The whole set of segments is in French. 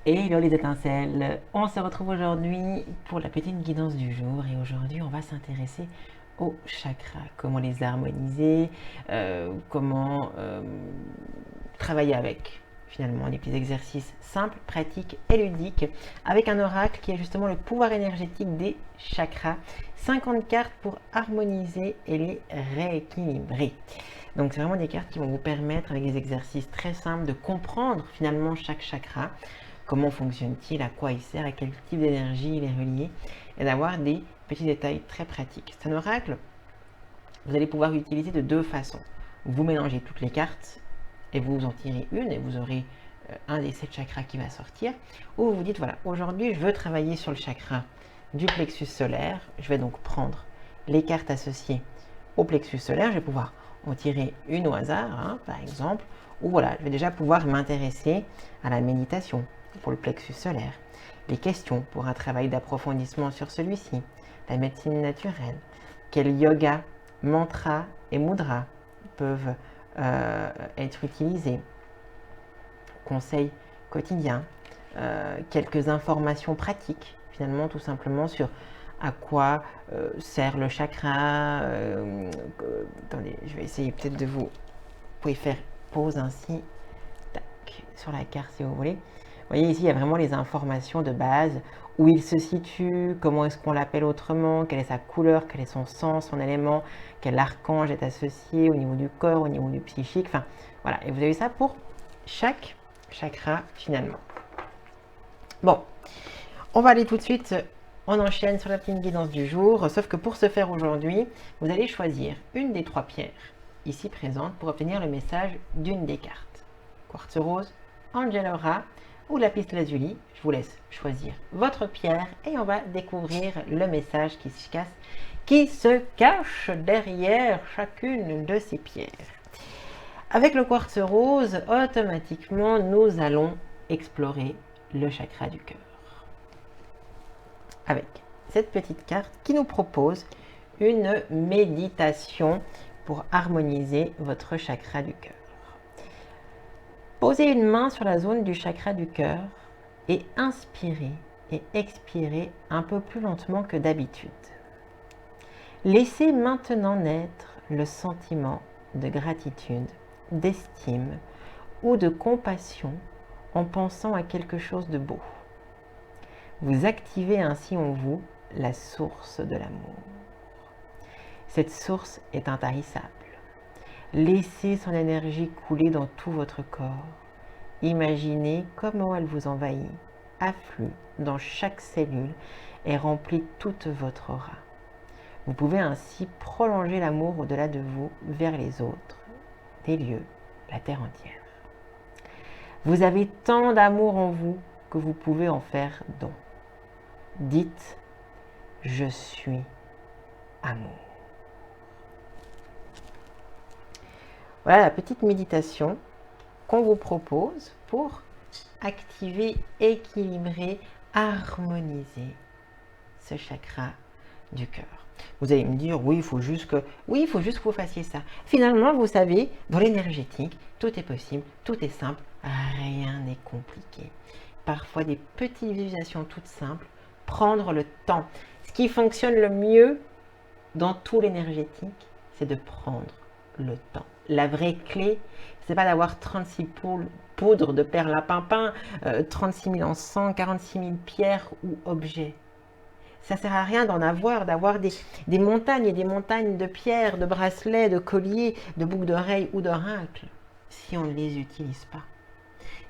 Hello les étincelles, on se retrouve aujourd'hui pour la petite guidance du jour et aujourd'hui on va s'intéresser aux chakras, comment les harmoniser, comment travailler avec finalement des petits exercices simples, pratiques et ludiques avec un oracle qui est justement le pouvoir énergétique des chakras, 50 cartes pour harmoniser et les rééquilibrer. Donc c'est vraiment des cartes qui vont vous permettre avec des exercices très simples de comprendre finalement chaque chakra. Comment fonctionne-t-il, à quoi il sert, à quel type d'énergie il est relié, et d'avoir des petits détails très pratiques. C'est un oracle, vous allez pouvoir l'utiliser de deux façons. Vous mélangez toutes les cartes et vous en tirez une et vous aurez un des 7 chakras qui va sortir. Ou vous vous dites, voilà, aujourd'hui je veux travailler sur le chakra du plexus solaire. Je vais donc prendre les cartes associées au plexus solaire. Je vais pouvoir en tirer une au hasard, hein, par exemple. Ou voilà, je vais déjà pouvoir m'intéresser à la méditation pour le plexus solaire, les questions pour un travail d'approfondissement sur celui-ci, la médecine naturelle, quel yoga, mantra et mudra peuvent être utilisés, conseils quotidiens, quelques informations pratiques, finalement tout simplement sur à quoi sert le chakra. Attendez, je vais essayer peut-être de vous pouvez faire pause ainsi, tac, sur la carte si vous voulez. Vous voyez ici, il y a vraiment les informations de base, où il se situe, comment est-ce qu'on l'appelle autrement, quelle est sa couleur, quel est son sens, son élément, quel archange est associé au niveau du corps, au niveau du psychique, enfin voilà, et vous avez ça pour chaque chakra finalement. Bon, on va aller tout de suite, on enchaîne sur la petite guidance du jour, sauf que pour ce faire aujourd'hui, vous allez choisir une des 3 pierres ici présentes pour obtenir le message d'une des cartes. Quartz rose, angel aura ou lapis lazuli, je vous laisse choisir votre pierre et on va découvrir le message qui se cache derrière chacune de ces pierres. Avec le quartz rose, automatiquement, nous allons explorer le chakra du cœur. Avec cette petite carte qui nous propose une méditation pour harmoniser votre chakra du cœur. Posez une main sur la zone du chakra du cœur et inspirez et expirez un peu plus lentement que d'habitude. Laissez maintenant naître le sentiment de gratitude, d'estime ou de compassion en pensant à quelque chose de beau. Vous activez ainsi en vous la source de l'amour. Cette source est intarissable. Laissez son énergie couler dans tout votre corps. Imaginez comment elle vous envahit, afflue dans chaque cellule et remplit toute votre aura. Vous pouvez ainsi prolonger l'amour au-delà de vous vers les autres, des lieux, la terre entière. Vous avez tant d'amour en vous que vous pouvez en faire don. Dites « Je suis amour ». Voilà la petite méditation qu'on vous propose pour activer, équilibrer, harmoniser ce chakra du cœur. Vous allez me dire, oui, il faut juste que vous fassiez ça. Finalement, vous savez, dans l'énergétique, tout est possible, tout est simple, rien n'est compliqué. Parfois, des petites visualisations toutes simples, prendre le temps. Ce qui fonctionne le mieux dans tout l'énergétique, c'est de prendre le temps. La vraie clé, c'est pas d'avoir 36 poudres de perlimpinpin, 36 000 encens, 46 000 pierres ou objets. Ça sert à rien d'avoir des montagnes et des montagnes de pierres, de bracelets, de colliers, de boucles d'oreilles ou d'oracles, si on ne les utilise pas,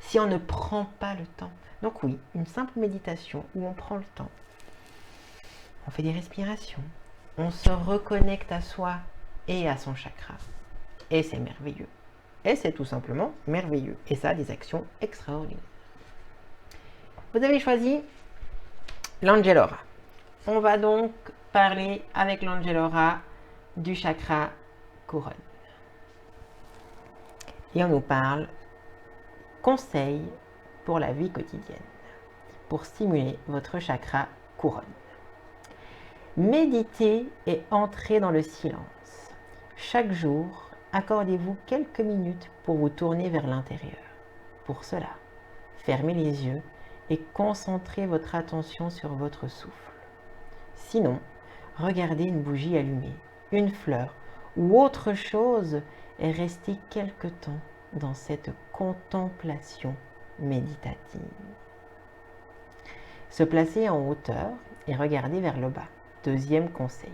si on ne prend pas le temps. Donc oui, une simple méditation où on prend le temps. On fait des respirations, on se reconnecte à soi et à son chakra. Et c'est merveilleux. Et c'est tout simplement merveilleux. Et ça a des actions extraordinaires. Vous avez choisi l'Angel Aura. On va donc parler avec l'Angel Aura du chakra couronne. Et on nous parle conseils pour la vie quotidienne, pour stimuler votre chakra couronne. Méditez et entrez dans le silence. Chaque jour, accordez-vous quelques minutes pour vous tourner vers l'intérieur. Pour cela, fermez les yeux et concentrez votre attention sur votre souffle. Sinon, regardez une bougie allumée, une fleur ou autre chose et restez quelque temps dans cette contemplation méditative. Se placer en hauteur et regarder vers le bas. Deuxième conseil.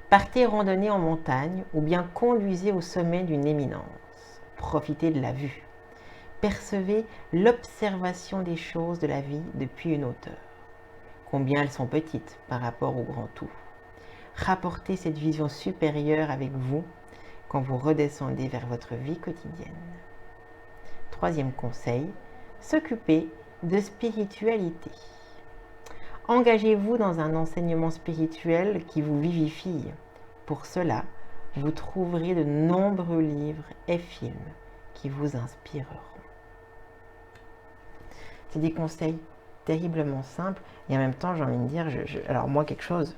Partez randonner en montagne ou bien conduisez au sommet d'une éminence. Profitez de la vue. Percevez l'observation des choses de la vie depuis une hauteur. Combien elles sont petites par rapport au grand tout. Rapportez cette vision supérieure avec vous quand vous redescendez vers votre vie quotidienne. Troisième conseil, s'occuper de spiritualité. Engagez-vous dans un enseignement spirituel qui vous vivifie. Pour cela, vous trouverez de nombreux livres et films qui vous inspireront. C'est des conseils terriblement simples et en même temps, j'ai envie de dire, alors moi, quelque chose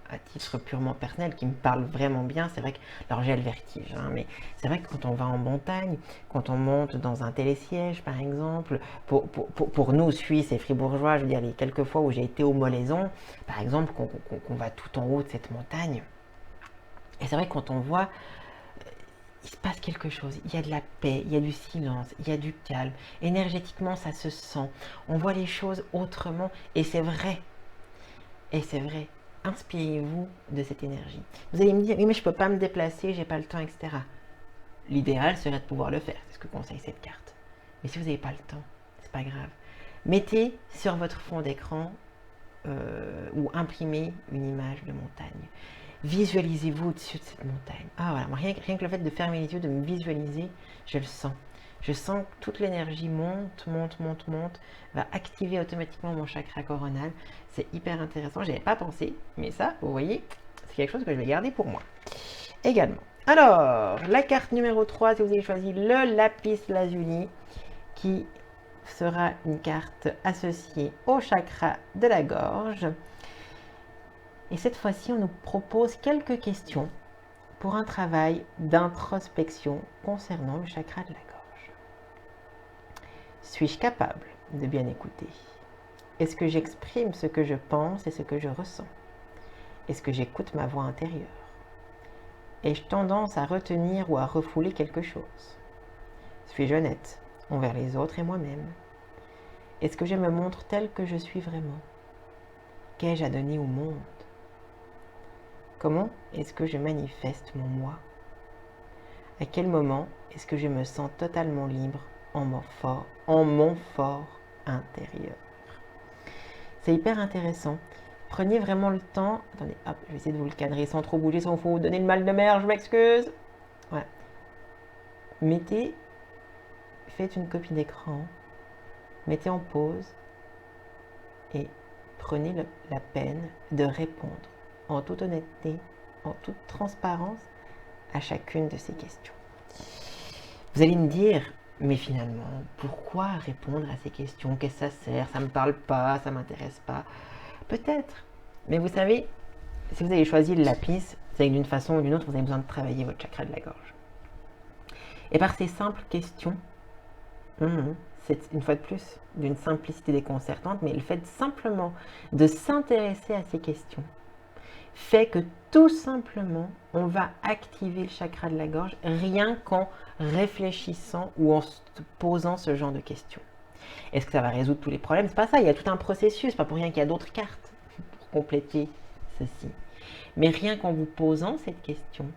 à titre purement personnel qui me parle vraiment bien, c'est vrai que, alors j'ai le vertige, hein, mais c'est vrai que quand on va en montagne, quand on monte dans un télésiège par exemple, pour nous Suisses et Fribourgeois, je veux dire les quelques fois où j'ai été au Molaison, par exemple, qu'on va tout en haut de cette montagne, et c'est vrai que quand on voit, il se passe quelque chose, il y a de la paix, il y a du silence, il y a du calme, énergétiquement ça se sent, on voit les choses autrement, et c'est vrai, inspirez-vous de cette énergie. Vous allez me dire, oui mais je ne peux pas me déplacer, j'ai pas le temps, etc. L'idéal serait de pouvoir le faire, c'est ce que conseille cette carte. Mais si vous n'avez pas le temps, c'est pas grave. Mettez sur votre fond d'écran ou imprimez une image de montagne. Visualisez-vous au-dessus de cette montagne. Ah voilà, moi, rien que le fait de fermer les yeux, de me visualiser, je le sens. Je sens que toute l'énergie monte, va activer automatiquement mon chakra coronal. C'est hyper intéressant, je n'y avais pas pensé, mais ça, vous voyez, c'est quelque chose que je vais garder pour moi. Également. Alors, la carte numéro 3, si vous avez choisi le lapis lazuli, qui sera une carte associée au chakra de la gorge. Et cette fois-ci, on nous propose quelques questions pour un travail d'introspection concernant le chakra de la gorge. Suis-je capable de bien écouter? Est-ce que j'exprime ce que je pense et ce que je ressens? Est-ce que j'écoute ma voix intérieure? Ai-je tendance à retenir ou à refouler quelque chose? Suis-je honnête envers les autres et moi-même? Est-ce que je me montre tel que je suis vraiment? Qu'ai-je à donner au monde? Comment est-ce que je manifeste mon moi? À quel moment est-ce que je me sens totalement libre en mon fort intérieur? C'est hyper intéressant. Prenez vraiment le temps. Attendez, hop, je vais essayer de vous le cadrer sans trop bouger, sans vous donner le mal de mer, je m'excuse. Voilà. Faites une copie d'écran, mettez en pause et prenez la peine de répondre en toute honnêteté, en toute transparence à chacune de ces questions. Vous allez me dire, mais finalement, pourquoi répondre à ces questions? Qu'est-ce que ça sert? Ça ne me parle pas, ça ne m'intéresse pas. Peut-être. Mais vous savez, si vous avez choisi le lapis, c'est que d'une façon ou d'une autre, vous avez besoin de travailler votre chakra de la gorge. Et par ces simples questions, c'est une fois de plus d'une simplicité déconcertante, mais le fait simplement de s'intéresser à ces questions fait que tout simplement, on va activer le chakra de la gorge rien qu'en réfléchissant ou en se posant ce genre de questions. Est-ce que ça va résoudre tous les problèmes? C'est pas ça, il y a tout un processus, pas pour rien qu'il y a d'autres cartes pour compléter ceci. Mais rien qu'en vous posant cette question,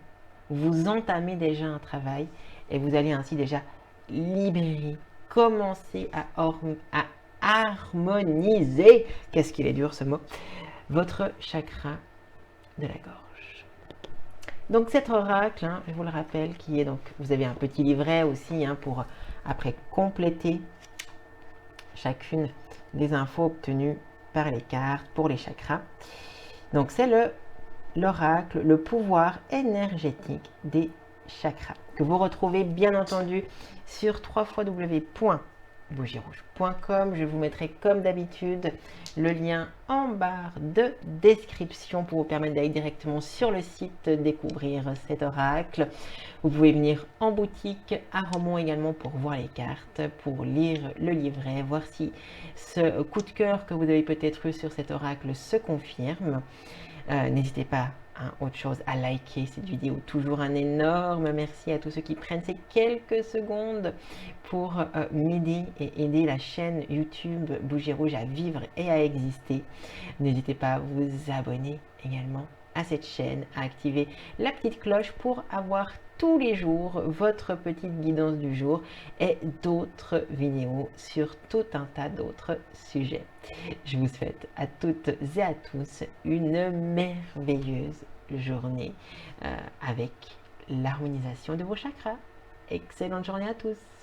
vous entamez déjà un travail et vous allez ainsi déjà libérer, commencer à harmoniser, qu'est-ce qu'il est dur ce mot, votre chakra de la gorge. Donc cet oracle, je vous le rappelle, qui est donc, vous avez un petit livret aussi pour après compléter chacune des infos obtenues par les cartes pour les chakras. Donc c'est l'oracle, le pouvoir énergétique des chakras, que vous retrouvez bien entendu sur www.ecosmos.fr. bougierouge.com. Je vous mettrai comme d'habitude le lien en barre de description pour vous permettre d'aller directement sur le site découvrir cet oracle. Vous pouvez venir en boutique à Romont également pour voir les cartes, pour lire le livret, voir si ce coup de cœur que vous avez peut-être eu sur cet oracle se confirme. N'hésitez pas, autre chose, à liker cette vidéo. Toujours un énorme merci à tous ceux qui prennent ces quelques secondes pour m'aider et aider la chaîne YouTube Bougie Rouge à vivre et à exister. N'hésitez pas à vous abonner également à cette chaîne, à activer la petite cloche pour avoir tous les jours votre petite guidance du jour et d'autres vidéos sur tout un tas d'autres sujets. Je vous souhaite à toutes et à tous une merveilleuse journée avec l'harmonisation de vos chakras. Excellente journée à tous!